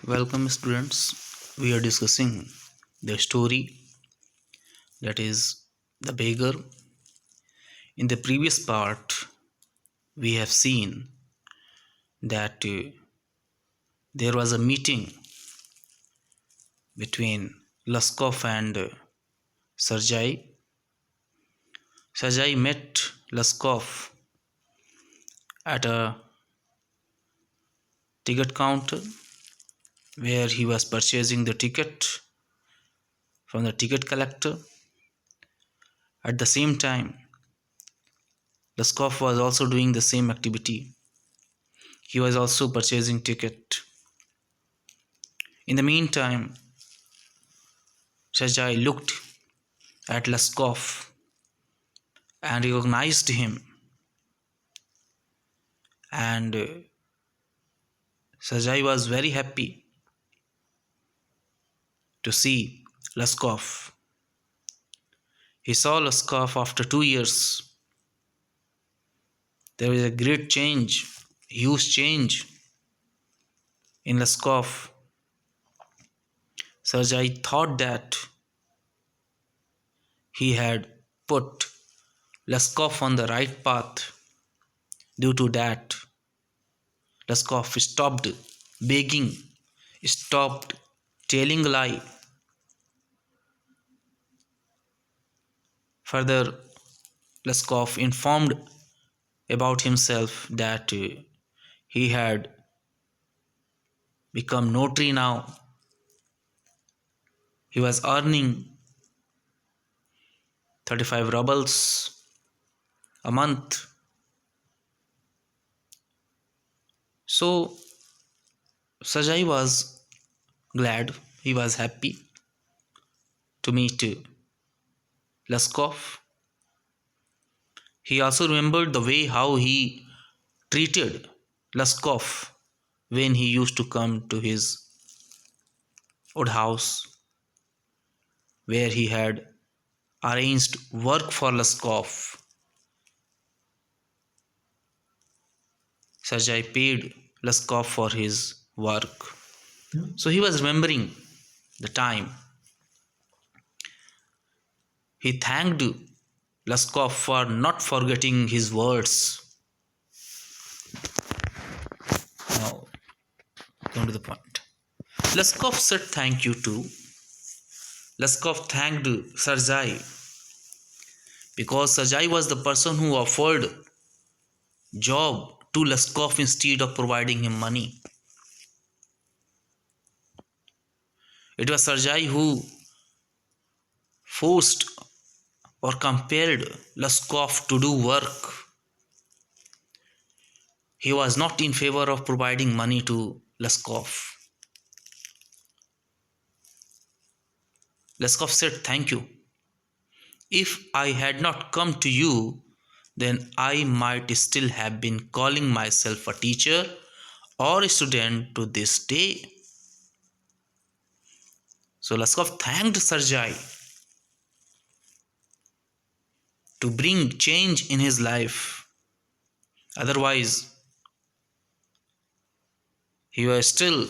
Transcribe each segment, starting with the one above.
Welcome, students. We are discussing the story that is the beggar. In the previous part, we have seen that there was a meeting between Laskov and Sergei. Sergei met Laskov at a ticket counter where he was purchasing the ticket from the ticket collector. At the same time, Laskov was also doing the same activity. He was also purchasing ticket. In the meantime, Sergei looked at Laskov and recognized him, and Sergei was very happy to see Laskov. He saw Laskov after 2 years. There was a great change, huge change in Laskov. Sergei thought that he had put Laskov on the right path. Due to that, Laskov stopped begging, stopped telling a lie. Further, Laskov informed about himself that he had become notary now. He was earning 35 rubles a month. So Sergei was glad, he was happy to meet Laskov. He also remembered the way how he treated Laskov when he used to come to his old house where he had arranged work for Laskov. Sergei paid Laskov for his work. So he was remembering the time. He thanked Laskov for not forgetting his words. Now, come to the point. Laskov said thank you too. Laskov thanked Sergei because Sergei was the person who offered job to Laskov instead of providing him money. It was Sergei who forced or compelled Laskov to do work. He was not in favor of providing money to Laskov. Laskov said, "Thank you. If I had not come to you, then I might still have been calling myself a teacher or a student to this day." So Laskov thanked Sergei to bring change in his life. Otherwise, he was still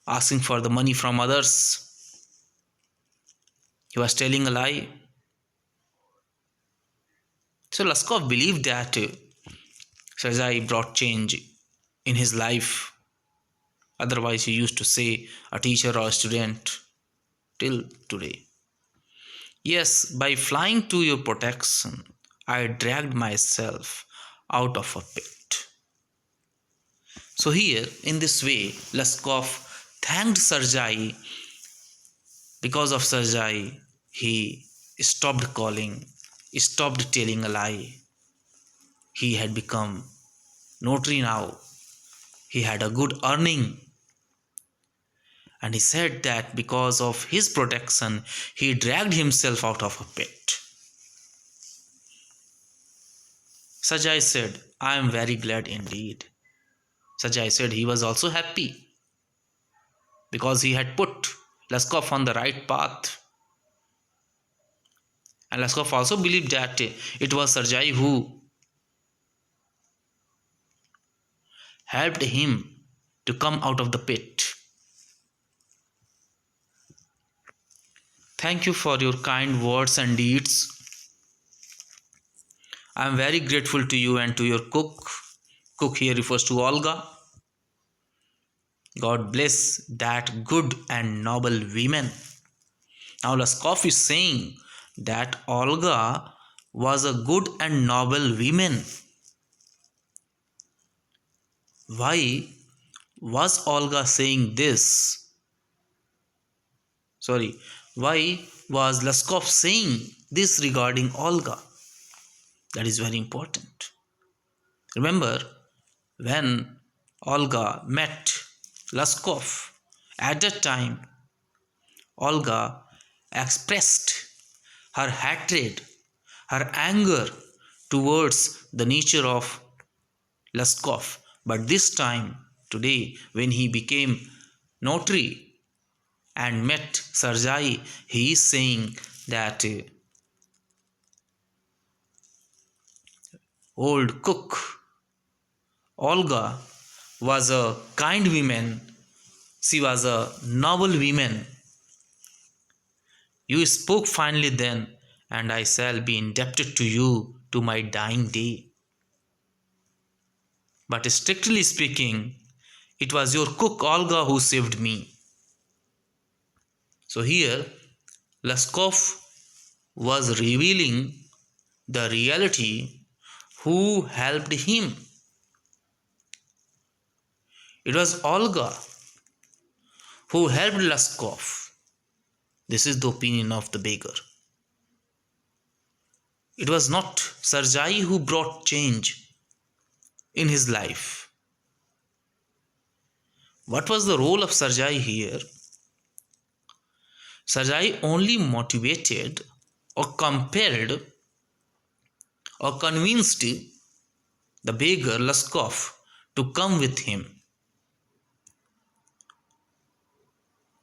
asking for the money from others. He was telling a lie. So Laskov believed that Sergei brought change in his life. Otherwise, he used to say a teacher or a student till today. Yes, by flying to your protection, I dragged myself out of a pit. So here, in this way, Laskov thanked Sergei. Because of Sergei, he stopped calling, stopped telling a lie. He had become notary now. He had a good earning. And he said that because of his protection, he dragged himself out of a pit. Sergei said, "I am very glad indeed." Sergei said he was also happy because he had put Laskov on the right path. And Laskov also believed that it was Sergei who helped him to come out of the pit. Thank you for your kind words and deeds. I am very grateful to you and to your cook. Cook here refers to Olga. God bless that good and noble woman. Now Laskov is saying that Olga was a good and noble woman. Why was Olga saying this? Why was Laskov saying this regarding Olga? That is very important. Remember, when Olga met Laskov, at that time, Olga expressed her hatred, her anger towards the nature of Laskov. But this time, today, when he became notary and met Sergei, he is saying that old cook Olga was a kind woman. She was a noble woman. You spoke finely then, and I shall be indebted to you to my dying day. But strictly speaking, it was your cook Olga who saved me. So here, Laskov was revealing the reality who helped him. It was Olga who helped Laskov. This is the opinion of the beggar. It was not Sergei who brought change in his life. What was the role of Sergei here? Sergei only motivated or compelled or convinced the beggar Laskov to come with him.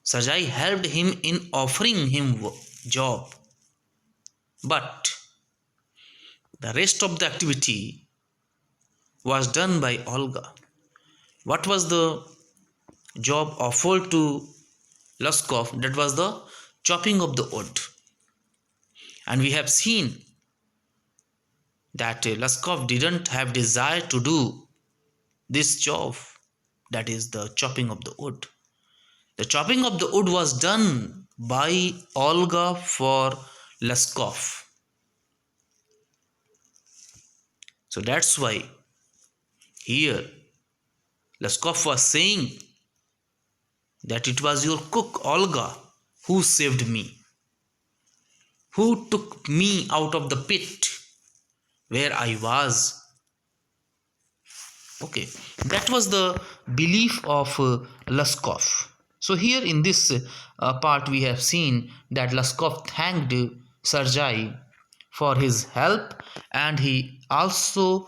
Sergei helped him in offering him job. But the rest of the activity was done by Olga. What was the job offered to Laskov? That was the chopping of the wood. And we have seen that Laskov didn't have desire to do this job, that is the chopping of the wood. The chopping of the wood was done by Olga for Laskov. So that's why here Laskov was saying that it was your cook Olga who saved me, who took me out of the pit where I was. Okay, that was the belief of Laskov. So here in this part we have seen that Laskov thanked Sergei for his help, and he also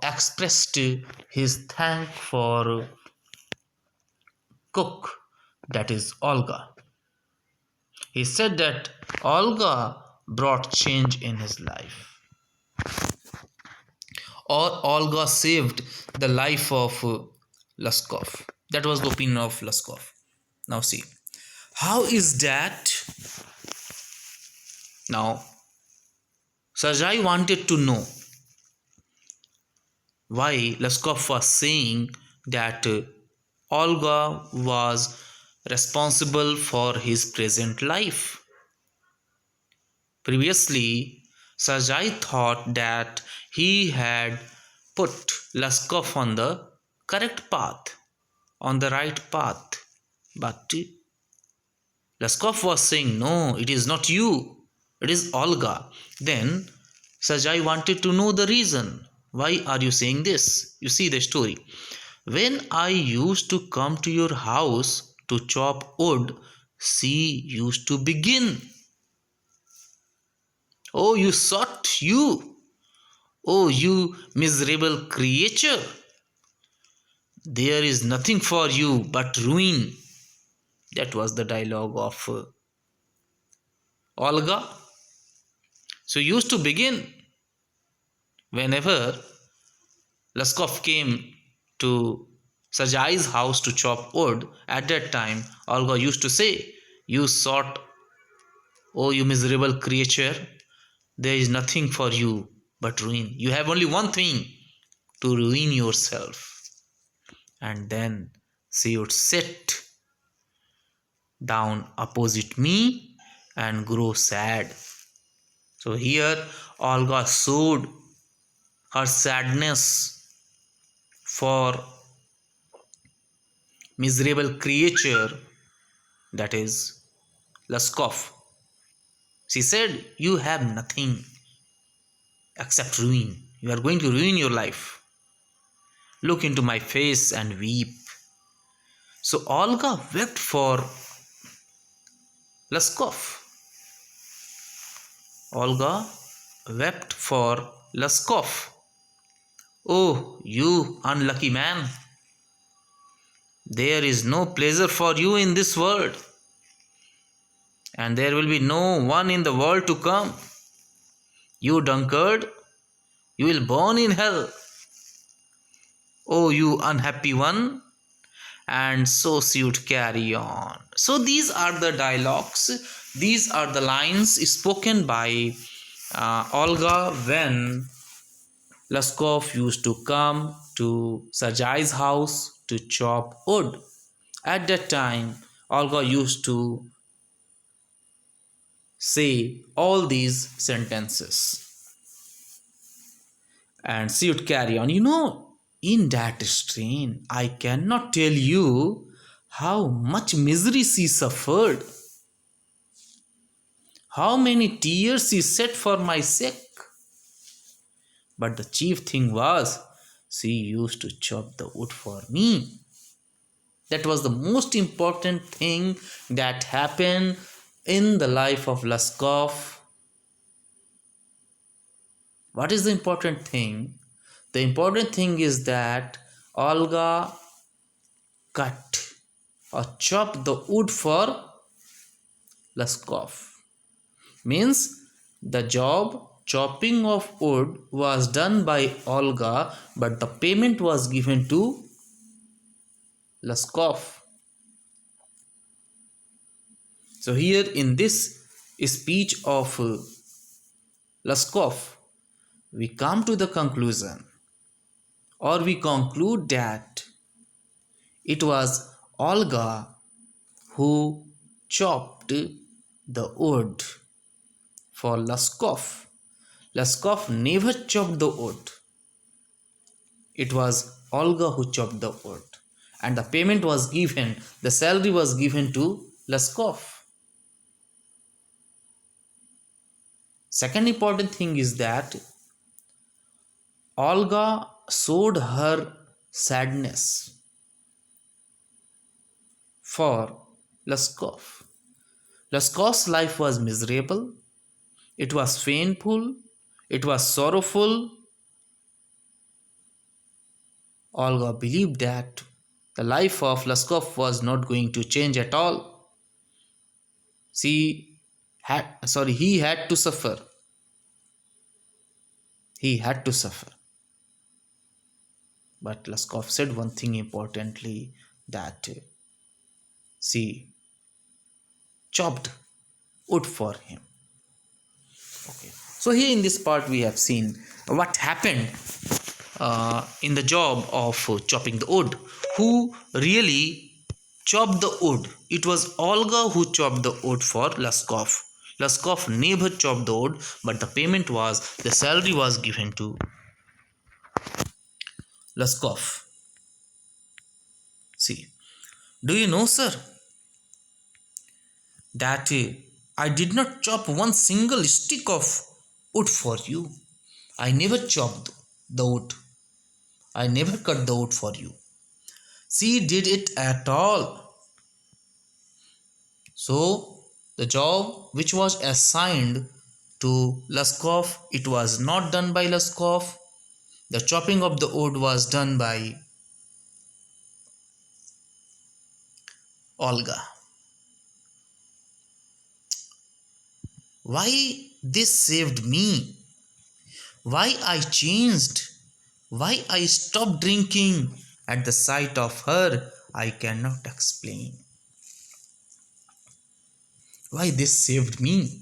expressed his thank for cook, that is Olga. He said that Olga brought change in his life, or Olga saved the life of Laskov. That was the opinion of Laskov. Now see, how is that? Now, Sergei wanted to know why Laskov was saying that Olga was responsible for his present life. Previously, Sergei thought that he had put Laskov on the correct path, on the right path. But Laskov was saying, no, it is not you, it is Olga. Then Sergei wanted to know the reason. Why are you saying this? You see the story. When I used to come to your house to chop wood, she used to begin. Oh, you sought you. Oh, you miserable creature. There is nothing for you but ruin. That was the dialogue of Olga. So used to begin whenever Laskov came to Sajai's house to chop wood. At that time, Olga used to say, "You sort, oh, you miserable creature, there is nothing for you but ruin. You have only one thing to ruin yourself." And then she would sit down opposite me and grow sad. So here, Olga showed her sadness for miserable creature, that is Laskov. She said, "You have nothing except ruin. You are going to ruin your life. Look into my face and weep." So Olga wept for Laskov. Olga wept for Laskov. "Oh, you unlucky man, there is no pleasure for you in this world, and there will be no one in the world to come. You drunkard, you will burn in hell. Oh, you unhappy one." And so she would carry on. So these are the dialogues, these are the lines spoken by Olga when Laskov used to come to Sajai's house to chop wood. At that time, Olga used to say all these sentences and she would carry on. In that strain, I cannot tell you how much misery she suffered, how many tears she shed for my sake. But the chief thing was, she used to chop the wood for me. That was the most important thing that happened in the life of Laskov. What is the important thing? The important thing is that Olga cut or chopped the wood for Laskov. Means the job chopping of wood was done by Olga, but the payment was given to Laskov. So here in this speech of Laskov, we come to the conclusion, or we conclude that it was Olga who chopped the wood for Laskov. Laskov never chopped the wood. It was Olga who chopped the wood. And the payment was given, the salary was given to Laskov. Second important thing is that Olga showed her sadness for Laskov. Laskov's life was miserable, it was painful, it was sorrowful. Olga believed that the life of Laskov was not going to change at all. He had to suffer. He had to suffer. But Laskov said one thing importantly, that she chopped wood for him. Okay. So here in this part we have seen what happened in the job of chopping the wood. Who really chopped the wood? It was Olga who chopped the wood for Laskov. Laskov never chopped the wood, but the payment was, the salary was given to Laskov. See, do you know, sir, that I did not chop one single stick of wood for you. I never chopped the wood. I never cut the wood for you. She did it at all. So, the job which was assigned to Laskov, it was not done by Laskov. The chopping of the wood was done by Olga. Why this saved me? Why I changed? Why I stopped drinking? At the sight of her, I cannot explain why this saved me.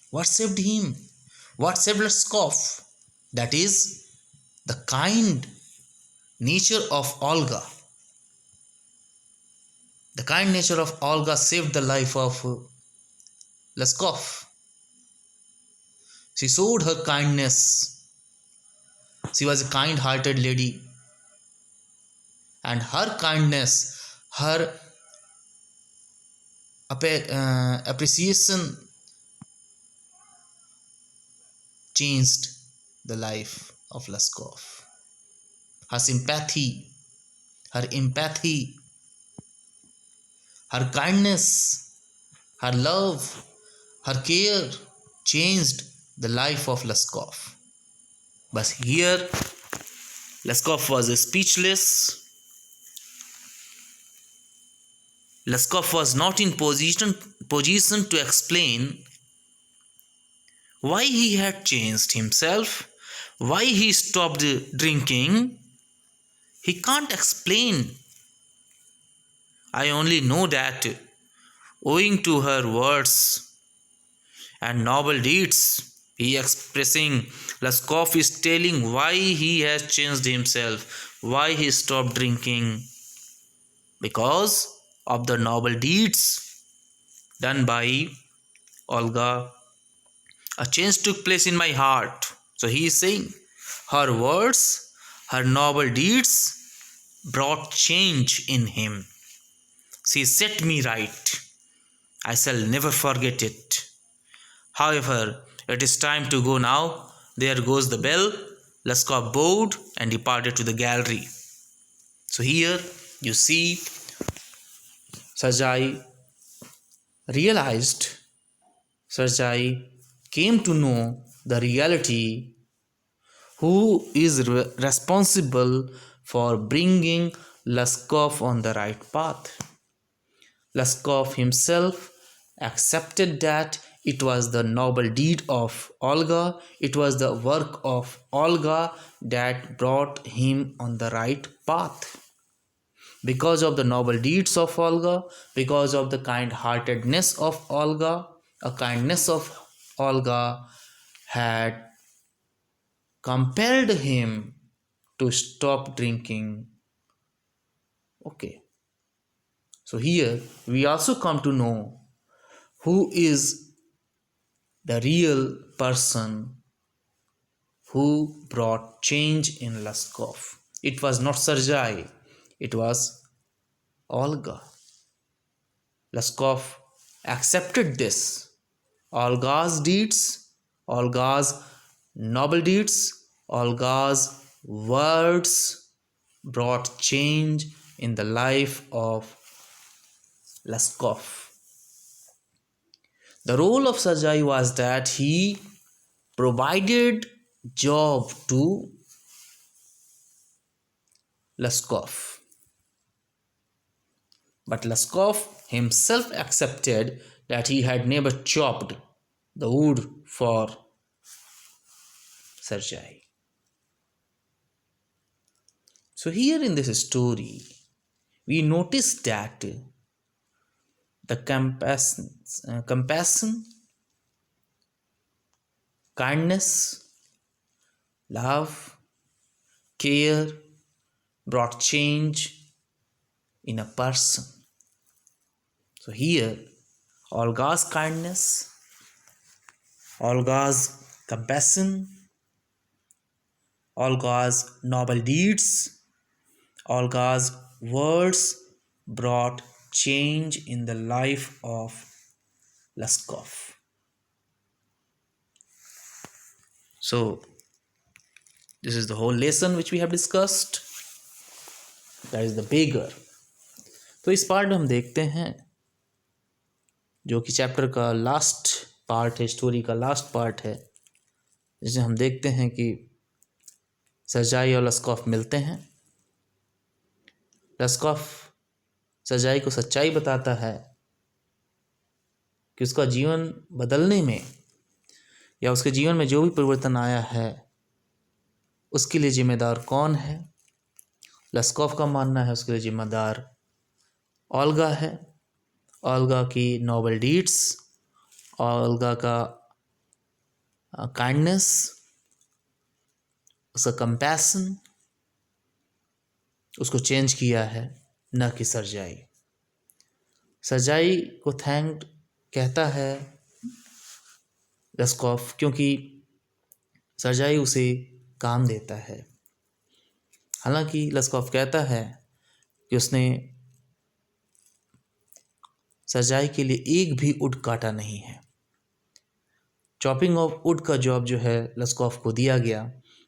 What saved him? What saved Laskov? That is the kind nature of Olga. The kind nature of Olga saved the life of Laskov. She showed her kindness. She was a kind hearted lady, and her kindness, her appreciation changed the life of Laskov. Her sympathy, her empathy, her kindness, her love, her care changed the life of Laskov. But here, Laskov was speechless. Laskov was not in position to explain why he had changed himself, why he stopped drinking. He can't explain. I only know that, owing to her words and noble deeds, he expressing, Laskov is telling why he has changed himself, why he stopped drinking, because of the noble deeds done by Olga. A change took place in my heart. So he is saying, her words, her noble deeds brought change in him. She set me right. I shall never forget it. However, it is time to go now. There goes the bell. Laskov bowed and departed to the gallery. So here you see Sajai realized, Sajai came to know the reality, who is responsible for bringing Laskov on the right path. Laskov himself accepted that it was the noble deed of Olga, it was the work of Olga that brought him on the right path. Because of the noble deeds of Olga, because of the kind-heartedness of Olga, a kindness of Olga had compelled him to stop drinking. Okay. So here we also come to know who is the real person who brought change in Laskov. It was not Sergei, it was Olga. Laskov accepted this. Olga's deeds, Olga's noble deeds, Olga's words brought change in the life of Laskov. The role of Sergei was that he provided job to Laskov. But Laskov himself accepted that he had never chopped the wood for Sergei. So here in this story, we notice that the compassion, kindness, love, care brought change in a person. So here, Olga's kindness, Olga's compassion, Olga's noble deeds, Olga's words brought change in the life of Laskov. So, this is the whole lesson which we have discussed. That is the beggar. तो इस part में हम देखते हैं जो कि chapter का last part है, स्टोरी का लास्ट पार्ट है, जिसमें हम देखते हैं कि सर्जाई और लस्कॉफ मिलते हैं। लस्कॉफ सर्जाई को सच्चाई बताता है कि उसका जीवन बदलने में या उसके जीवन में जो भी परिवर्तन आया है उसके लिए जिम्मेदार कौन है, लस्कॉफ का मानना है उसके लिए जिम्मेदार ओल्गा है, ओल्गा की नोबल डीड्स, ओल्गा का काइंडनेस, उसका कंपैशन उसको चेंज किया है, न कि सरजाई। सरजाई को थैंक्ड कहता है लस्कॉफ क्योंकि सरजाई उसे काम देता है। हालांकि लस्कॉफ कहता है कि उसने सरजाई के लिए एक भी वुड काटा नहीं है। चॉपिंग ऑफ वुड का जॉब जो है लस्कॉफ को दिया गया,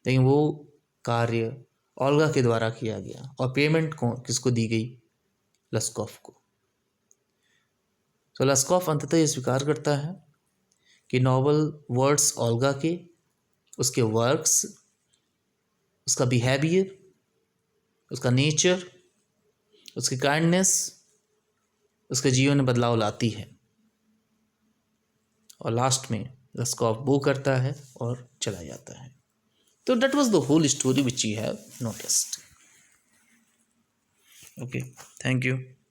लेकिन वो कार्य ओल्गा के द्वारा किया गया और पेमेंट को किसको दी गई? लस्कॉफ को। तो लस्कॉफ अंततः ये स्वीकार करता है कि नॉवल वर्ड्स ओल्गा के, उसके वर्क्स, उसका बिहेवियर, उसका नेचर, उसकी काइंडनेस उसके जीवन में बदलाव लाती है। और लास्ट में लस्कॉफ बो करता है और चला जाता है। तो that was the whole story which you have noticed. Okay, thank you.